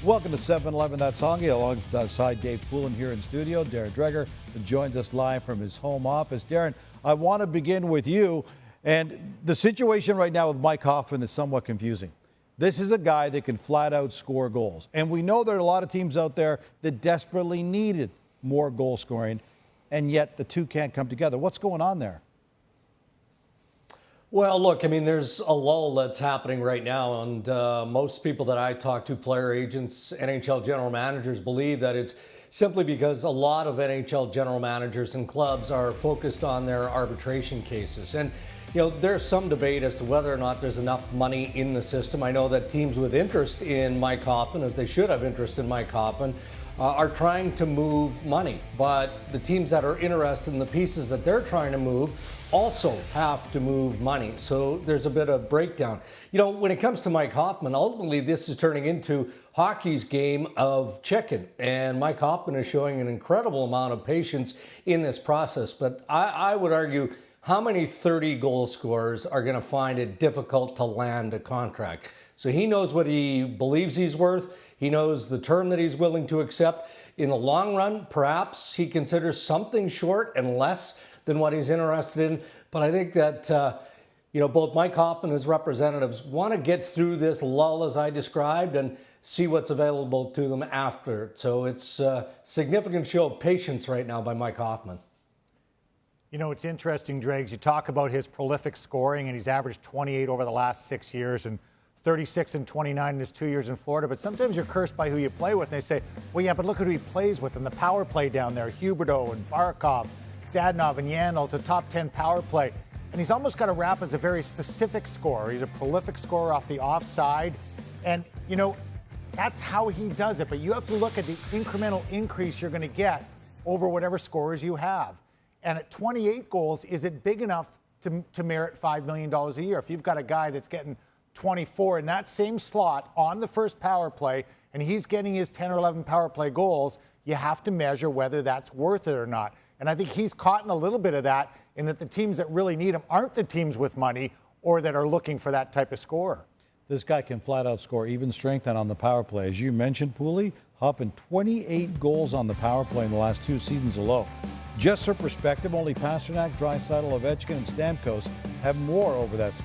Welcome to 7-Eleven That's Honky, alongside Dave Poulin here in studio. Darren Dreger joins us live from his home office. Darren, I want to begin with you. And the situation right now with Mike Hoffman is somewhat confusing. This is a guy that can flat out score goals. And we know there are a lot of teams out there that desperately needed more goal scoring, and yet the two can't come together. What's going on there? Well, look, I mean, there's a lull that's happening right now, and most people that I talk to, player agents, NHL general managers, believe that it's simply because a lot of NHL general managers and clubs are focused on their arbitration cases. And, you know, there's some debate as to whether or not there's enough money in the system. I know that teams with interest in Mike Hoffman, as they should have interest in Mike Hoffman, are trying to move money. But the teams that are interested in the pieces that they're trying to move also have to move money. So there's a bit of breakdown. You know, when it comes to Mike Hoffman, ultimately this is turning into hockey's game of chicken. And Mike Hoffman is showing an incredible amount of patience in this process. But I would argue, how many 30 goal scorers are going to find it difficult to land a contract? So he knows what he believes he's worth. He knows the term that he's willing to accept. In the long run, perhaps he considers something short and less than what he's interested in. But I think that, you know, both Mike Hoffman and his representatives want to get through this lull, as I described, and see what's available to them after. So it's a significant show of patience right now by Mike Hoffman. You know, it's interesting, Dregs. You talk about his prolific scoring, and he's averaged 28 over the last 6 years and 36 and 29 in his 2 years in Florida. But sometimes you're cursed by who you play with. And they say, well, yeah, but look at who he plays with in the power play down there. Huberdeau and Barkov, Dadonov and Yandel. It's a top 10 power play. And he's almost got a rap as a very specific scorer. He's a prolific scorer off the offside. And, you know, that's how he does it. But you have to look at the incremental increase you're going to get over whatever scorers you have. And at 28 goals, is it big enough to merit $5 million a year? If you've got a guy that's getting 24 in that same slot on the first power play, and he's getting his 10 or 11 power play goals, you have to measure whether that's worth it or not. And I think he's caught in a little bit of that, in that the teams that really need him aren't the teams with money or that are looking for that type of scorer. This guy can flat out score even strength and on the power play. As you mentioned, Pooley, Hoffman 28 goals on the power play in the last 2 seasons alone. Just for perspective, only Pasternak, Draisaitl, Ovechkin, and Stamkos have more over that